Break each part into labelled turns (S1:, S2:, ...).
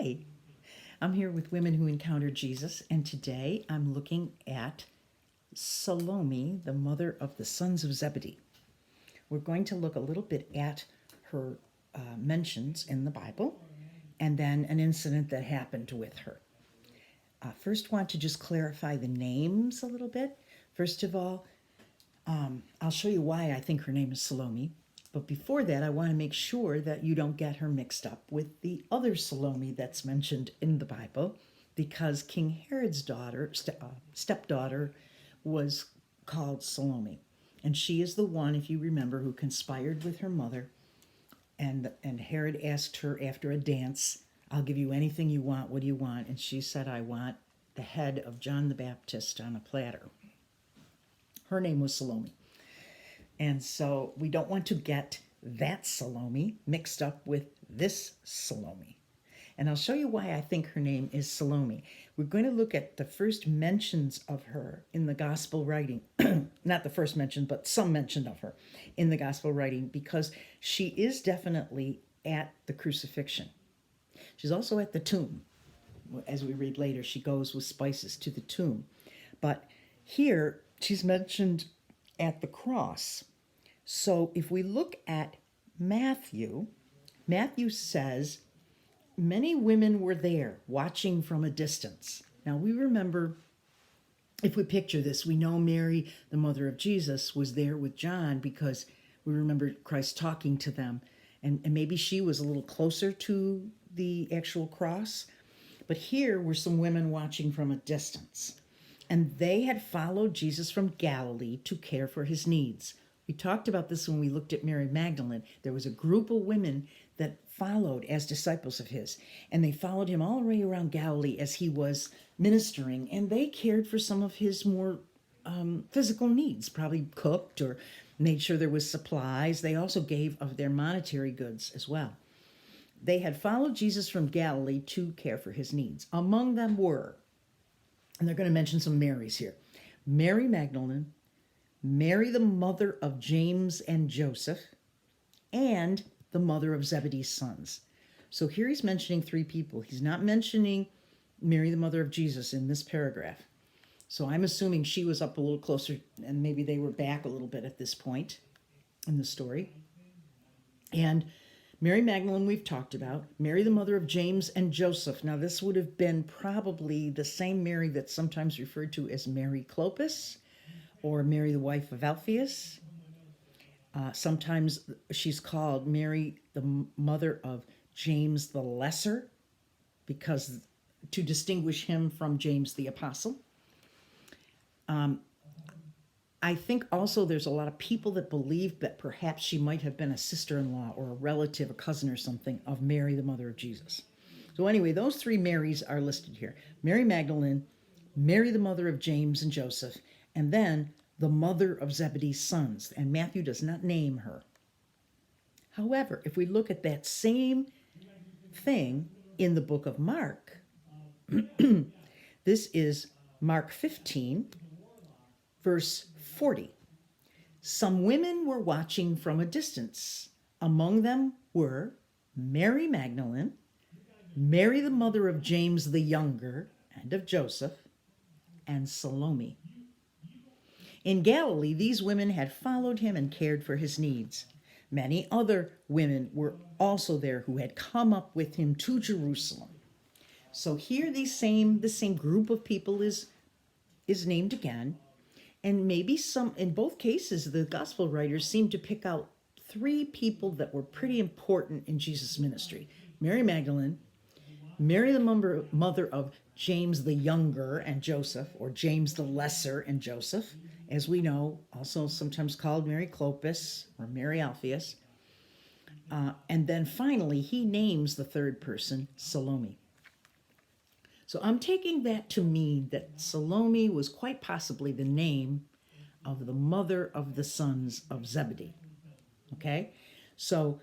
S1: Hi, I'm here with Women Who Encountered Jesus, and today I'm looking at Salome, the mother of the sons of Zebedee. We're going to look a little bit at her mentions in the Bible and then an incident that happened with her. First, want to just clarify the names a little bit. First of all, I'll show you why I think her name is Salome. But before that, I want to make sure that you don't get her mixed up with the other Salome that's mentioned in the Bible, because King Herod's stepdaughter, was called Salome. And she is the one, if you remember, who conspired with her mother. And Herod asked her after a dance, "I'll give you anything you want. What do you want?" And she said, "I want the head of John the Baptist on a platter." Her name was Salome. And so we don't want to get that Salome mixed up with this Salome. And I'll show you why I think her name is Salome. We're going to look at the first mentions of her in the gospel writing. Not the first mention, but some mention of her in the gospel writing, because she is definitely at the crucifixion. She's also at the tomb. As we read later, she goes with spices to the tomb. But here, she's mentioned at the cross. So if we look at Matthew says, many women were there watching from a distance. Now we remember, if we picture this, we know Mary, the mother of Jesus, was there with John because we remember Christ talking to them. And maybe she was a little closer to the actual cross. But here were some women watching from a distance. And they had followed Jesus from Galilee to care for his needs. We talked about this when we looked at Mary Magdalene. There was a group of women that followed as disciples of his, and they followed him all the way around Galilee as he was ministering, and they cared for some of his more physical needs, probably cooked or made sure there was supplies. They also gave of their monetary goods as well. They had followed Jesus from Galilee to care for his needs. Among them were, and they're going to mention some Marys here: Mary Magdalene, Mary the mother of James and Joseph, and the mother of Zebedee's sons. So here he's mentioning three people. He's not mentioning Mary the mother of Jesus in this paragraph. So I'm assuming she was up a little closer, and maybe they were back a little bit at this point in the story. And Mary Magdalene we've talked about. Mary the mother of James and Joseph. Now this would have been probably the same Mary that's sometimes referred to as Mary Clopas, or Mary the wife of Alphaeus. Sometimes she's called Mary the mother of James the Lesser, because to distinguish him from James the Apostle. I think also there's a lot of people that believe that perhaps she might have been a sister-in-law or a relative, a cousin or something of Mary, the mother of Jesus. So anyway, those three Marys are listed here: Mary Magdalene, Mary the mother of James and Joseph, and then the mother of Zebedee's sons. And Matthew does not name her. However, if we look at that same thing in the book of Mark, this is Mark 15, verse 40. Some women were watching from a distance. Among them were Mary Magdalene, Mary the mother of James the younger and of Joseph, and Salome. In Galilee, these women had followed him and cared for his needs. Many other women were also there who had come up with him to Jerusalem. So here the same group of people is named again. And maybe in both cases, the gospel writers seem to pick out three people that were pretty important in Jesus' ministry: Mary Magdalene, Mary the mother of James the younger and Joseph, or James the lesser and Joseph, as we know, also sometimes called Mary Clopas or Mary Alphaeus. And then finally, he names the third person, Salome. So I'm taking that to mean that Salome was quite possibly the name of the mother of the sons of Zebedee. Okay? So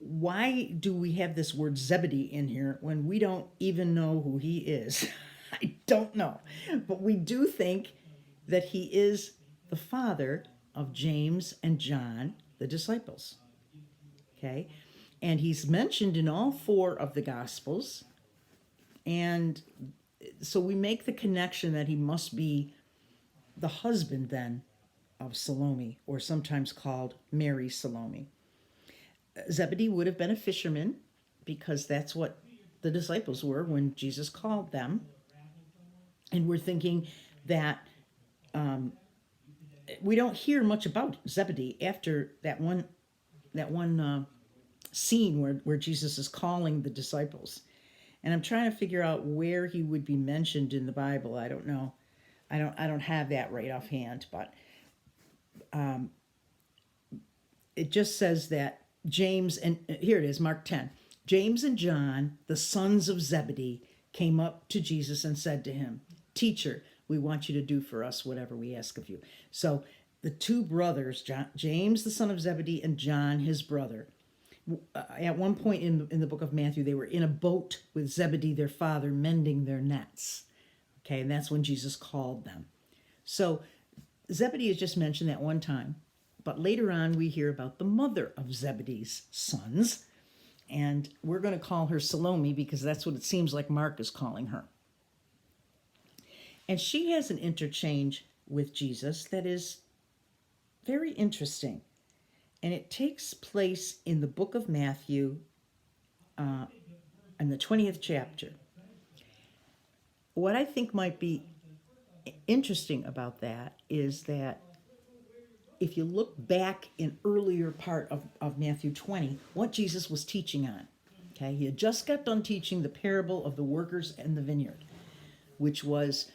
S1: why do we have this word Zebedee in here when we don't even know who he is? I don't know. But we do think that he is the father of James and John, the disciples. Okay? And he's mentioned in all four of the Gospels. And so we make the connection that he must be the husband then of Salome, or sometimes called Mary Salome. Zebedee would have been a fisherman because that's what the disciples were when Jesus called them. And we're thinking that we don't hear much about Zebedee after that one scene where Jesus is calling the disciples. And I'm trying to figure out where he would be mentioned in the Bible. I don't know. I don't have that right offhand, but it just says that James, and here it is, Mark 10. James and John, the sons of Zebedee, came up to Jesus and said to him, "Teacher, we want you to do for us whatever we ask of you." So the two brothers, James, the son of Zebedee, and John, his brother, at one point in the book of Matthew, they were in a boat with Zebedee, their father, mending their nets. Okay, and that's when Jesus called them. So Zebedee is just mentioned that one time, but later on we hear about the mother of Zebedee's sons, and we're going to call her Salome because that's what it seems like Mark is calling her. And she has an interchange with Jesus that is very interesting. And it takes place in the book of Matthew, in the 20th chapter. What I think might be interesting about that is that if you look back in earlier part of Matthew 20, what Jesus was teaching on. Okay, he had just got done teaching the parable of the workers and the vineyard, which was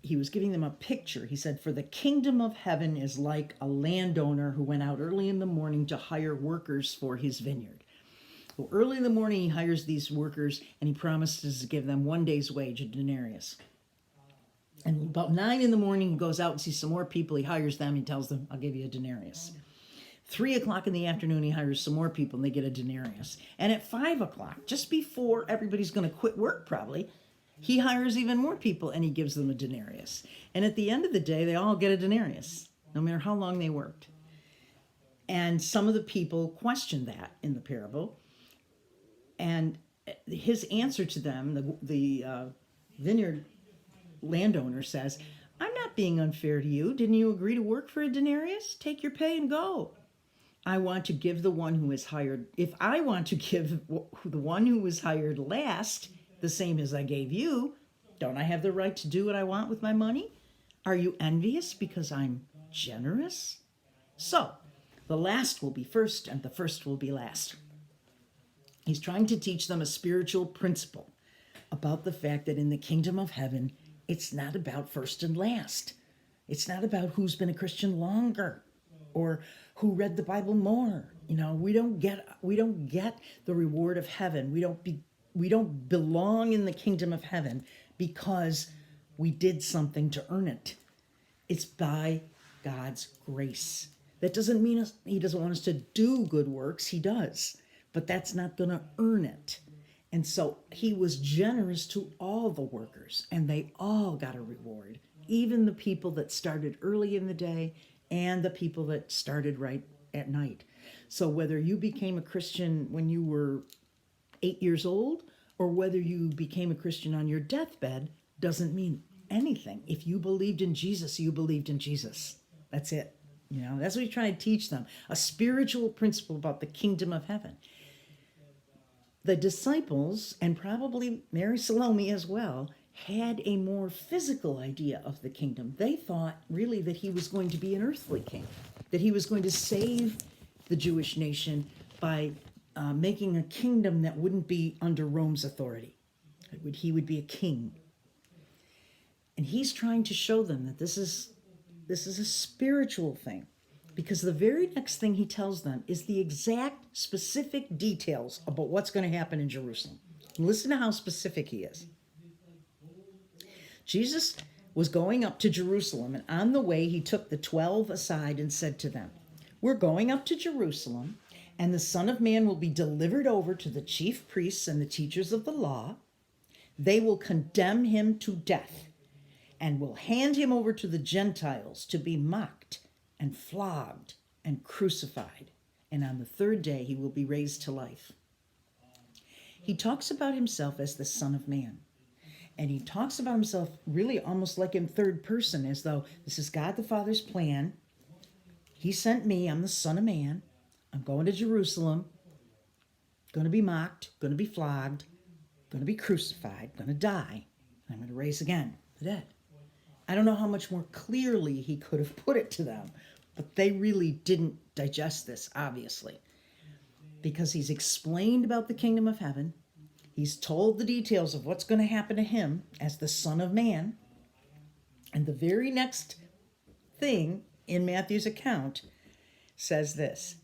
S1: he was giving them a picture. He said, "For the kingdom of heaven is like a landowner who went out early in the morning to hire workers for his vineyard." Well, early in the morning, he hires these workers, and he promises to give them one day's wage, a denarius. And about 9 in the morning, he goes out and sees some more people. He hires them. He tells them, "I'll give you a denarius." 3 o'clock in the afternoon, he hires some more people, and they get a denarius. And at 5 o'clock, just before everybody's going to quit work probably, he hires even more people, and he gives them a denarius. And at the end of the day, they all get a denarius, no matter how long they worked. And some of the people question that in the parable. And his answer to them, the vineyard landowner says, "I'm not being unfair to you. Didn't you agree to work for a denarius? Take your pay and go. I want to give the one who is hired. If I want to give the one who was hired last the same as I gave you, don't I have the right to do what I want with my money? Are you envious because I'm generous? So the last will be first and the first will be last." He's trying to teach them a spiritual principle about the fact that in the kingdom of heaven, it's not about first and last. It's not about who's been a Christian longer or who read the Bible more. You know, we don't get the reward of heaven. We don't belong in the kingdom of heaven because we did something to earn it. It's by God's grace. That doesn't mean he doesn't want us to do good works. He does. But that's not going to earn it. And so he was generous to all the workers, and they all got a reward, even the people that started early in the day and the people that started right at night. So whether you became a Christian when you were 8 years old or whether you became a Christian on your deathbed doesn't mean anything. If you believed in Jesus, you believed in Jesus. That's it. You know, that's what he's trying to teach them, a spiritual principle about the kingdom of heaven. The disciples, and probably Mary Salome as well, had a more physical idea of the kingdom. They thought really that he was going to be an earthly king, that he was going to save the Jewish nation by making a kingdom that wouldn't be under Rome's authority. He would be a king. And he's trying to show them that this is a spiritual thing. Because the very next thing he tells them is the exact specific details about what's going to happen in Jerusalem. Listen to how specific he is. Jesus was going up to Jerusalem, and on the way he took the 12 aside and said to them, "We're going up to Jerusalem, and the Son of Man will be delivered over to the chief priests and the teachers of the law. They will condemn him to death and will hand him over to the Gentiles to be mocked and flogged and crucified, and on the third day he will be raised to life." He talks about himself as the Son of Man. And he talks about himself really almost like in third person, as though this is God the Father's plan. He sent me. I'm the Son of Man. I'm going to Jerusalem. Going to be mocked. Going to be flogged. Going to be crucified. Going to die. I'm going to raise again the dead. I don't know how much more clearly he could have put it to them, but they really didn't digest this, obviously, because he's explained about the kingdom of heaven. He's told the details of what's going to happen to him as the Son of Man. And the very next thing in Matthew's account says this: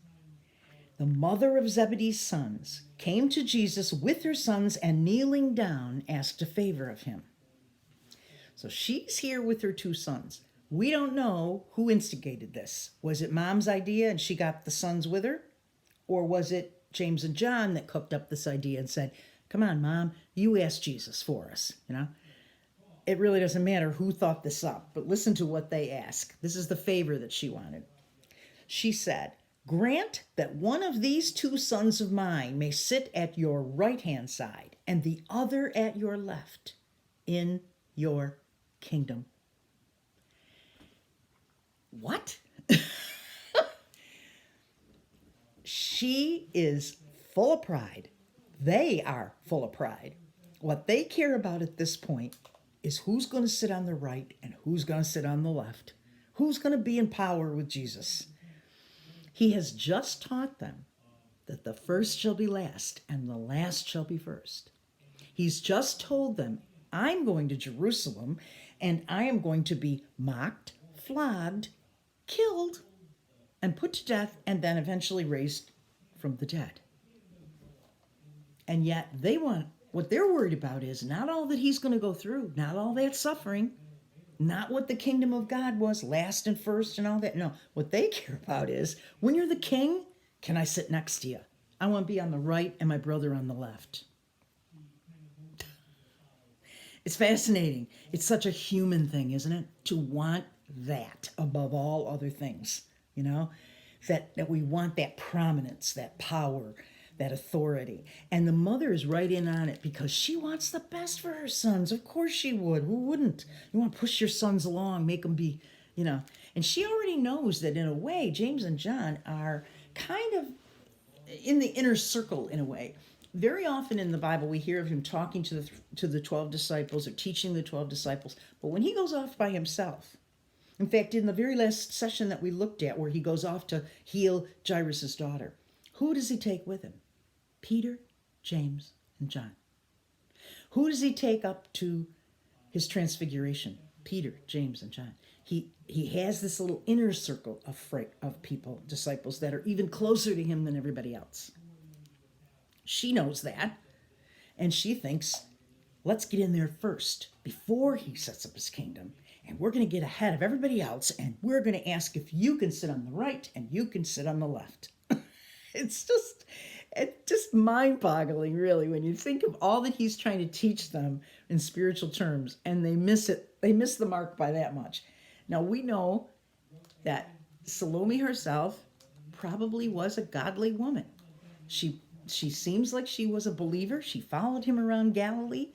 S1: the mother of Zebedee's sons came to Jesus with her sons and kneeling down asked a favor of him. So she's here with her two sons. We don't know who instigated this. Was it mom's idea and she got the sons with her? Or was it James and John that cooked up this idea and said, come on, Mom, you ask Jesus for us, It really doesn't matter who thought this up, but listen to what they ask. This is the favor that she wanted. She said, grant that one of these two sons of mine may sit at your right-hand side and the other at your left in your kingdom. What? She is full of pride. They are full of pride. What they care about at this point is who's going to sit on the right and who's going to sit on the left. Who's going to be in power with Jesus? He has just taught them that the first shall be last and the last shall be first. He's just told them, I'm going to Jerusalem and I am going to be mocked, flogged, killed, and put to death, and then eventually raised from the dead. And yet what they're worried about is not all that he's going to go through, not all that suffering, not what the kingdom of God was, last and first and all that. No, what they care about is, when you're the king, can I sit next to you? I want to be on the right and my brother on the left. It's fascinating. It's such a human thing, isn't it? To want that above all other things, that we want that prominence, that power, that authority. And the mother is right in on it because she wants the best for her sons. Of course she would. Who wouldn't? You want to push your sons along, make them be, And she already knows that in a way, James and John are kind of in the inner circle in a way. Very often in the Bible, we hear of him talking to the 12 disciples or teaching the 12 disciples. But when he goes off by himself, in fact, in the very last session that we looked at where he goes off to heal Jairus' daughter, who does he take with him? Peter, James, and John. Who does he take up to his transfiguration? Peter, James, and John. He has this little inner circle of people, disciples, that are even closer to him than everybody else. She knows that, and she thinks, let's get in there first before he sets up his kingdom, and we're going to get ahead of everybody else, and we're going to ask if you can sit on the right and you can sit on the left. It's just mind-boggling, really, when you think of all that he's trying to teach them in spiritual terms, and they miss it. They miss the mark by that much. Now, we know that Salome herself probably was a godly woman. She seems like she was a believer. She followed him around Galilee.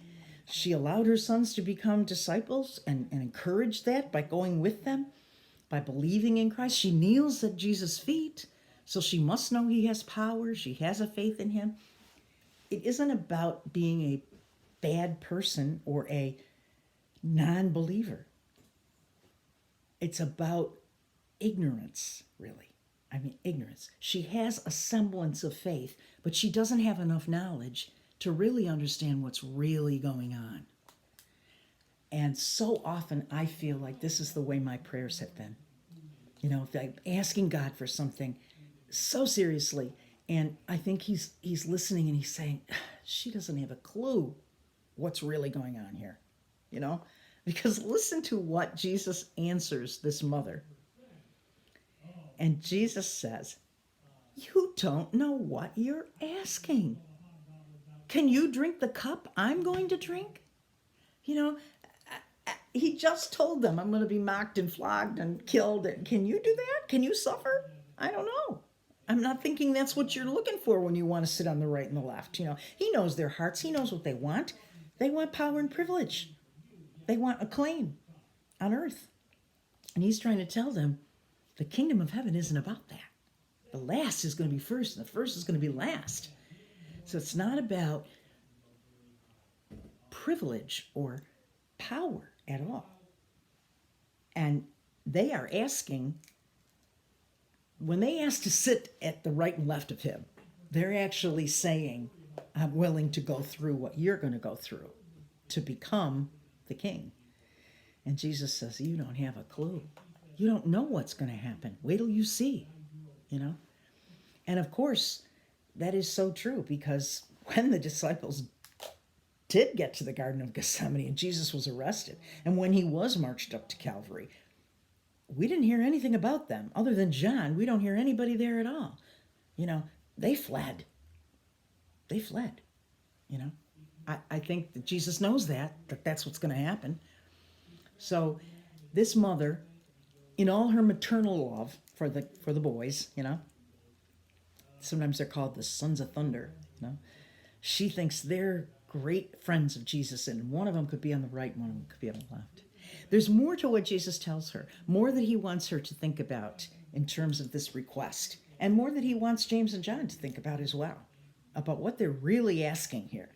S1: She allowed her sons to become disciples and encouraged that by going with them, by believing in Christ. She kneels at Jesus' feet, so she must know he has power. She has a faith in him. It isn't about being a bad person or a non-believer. It's about ignorance, really. Ignorance. She has a semblance of faith, but she doesn't have enough knowledge to really understand what's really going on. And so often I feel like this is the way my prayers have been. If I'm asking God for something so seriously, and I think he's listening and he's saying, she doesn't have a clue what's really going on here, Because listen to what Jesus answers this mother. And Jesus says, you don't know what you're asking. Can you drink the cup I'm going to drink? He just told them, I'm going to be mocked and flogged and killed. Can you do that? Can you suffer? I don't know. I'm not thinking that's what you're looking for when you want to sit on the right and the left. He knows their hearts. He knows what they want. They want power and privilege. They want acclaim on earth. And he's trying to tell them the kingdom of heaven isn't about that. The last is going to be first, and the first is going to be last. So it's not about privilege or power at all. And they are asking, when they ask to sit at the right and left of him, they're actually saying, I'm willing to go through what you're going to go through to become the king. And Jesus says, you don't have a clue. You don't know what's going to happen. Wait till you see, And of course, that is so true, because when the disciples did get to the Garden of Gethsemane and Jesus was arrested, and when he was marched up to Calvary, we didn't hear anything about them. Other than John, we don't hear anybody there at all. They fled. They fled. I think that Jesus knows that's what's going to happen. So this mother, in all her maternal love for the boys, sometimes they're called the sons of thunder, she thinks they're great friends of Jesus, and one of them could be on the right, one of them could be on the left. There's more to what Jesus tells her, more that he wants her to think about in terms of this request, and more that he wants James and John to think about as well, about what they're really asking here.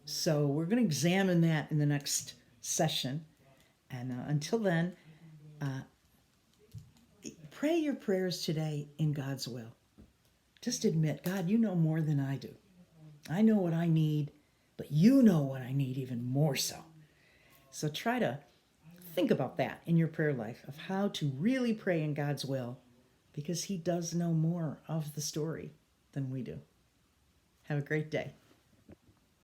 S1: So we're going to examine that in the next session. And until then, pray your prayers today in God's will. Just admit, God, you know more than I do. I know what I need, but you know what I need even more so. So try to think about that in your prayer life, of how to really pray in God's will, because he does know more of the story than we do. Have a great day.